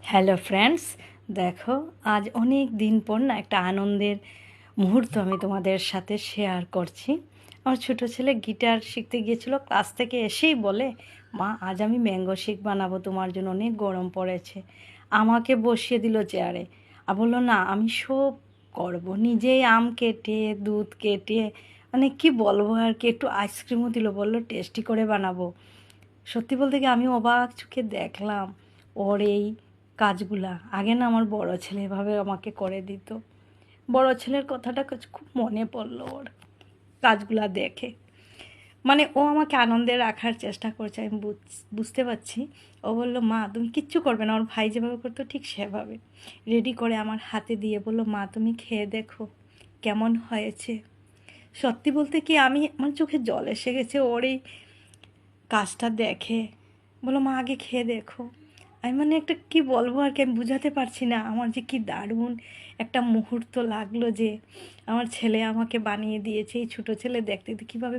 Hello friends, দেখো আজ অনেক দিন পর না একটা আনন্দের মুহূর্ত আমি তোমাদের সাথে শেয়ার করছি। আমার ছোটো ছেলে গিটার শিখতে গিয়েছিল, ক্লাস থেকে এসেই বলে, মা আজ আমি ম্যাঙ্গো শেক বানাবো, তোমার জন্য অনেক গরম পড়েছে। আমাকে বসিয়ে দিল চেয়ারে আর বললো না আমি সব করব, নিজেই আম কেটে দুধ কেটে মানে কি বলবো আর কি, একটু আইসক্রিমও দিল, বললো টেস্টি করে বানাবো। সত্যি বলতে কি আমি অবাক চোখে দেখলাম ওর এই কাজগুলা। আগে না আমার বড় ছেলে এভাবে আমাকে করে দিত। বড় ছেলের কথাটা খুব মনে পড়লো ওর কাজগুলা দেখে। মানে ও আমাকে আনন্দে রাখার চেষ্টা করছে, আমি বুঝতে পারছি। ও বললো মা তুমি কিচ্ছু করবে না, ওর ভাই যেভাবে করতো ঠিক সেভাবে রেডি করে আমার হাতে দিয়ে বললো মা তুমি খেয়ে দেখো কেমন হয়েছে। সত্যি বলতে কি আমি আমার চোখে জল এসে গেছে ওর এই কাজটা দেখে। বলো মা আগে খেয়ে দেখো। আমি মানে একটা কি বলবো আর কি, আমি বুঝাতে পারছি না আমার যে কি দারুণ একটা মুহূর্ত লাগলো যে আমার ছেলে আমাকে বানিয়ে দিয়েছে। এই ছোটো ছেলে দেখতে কীভাবে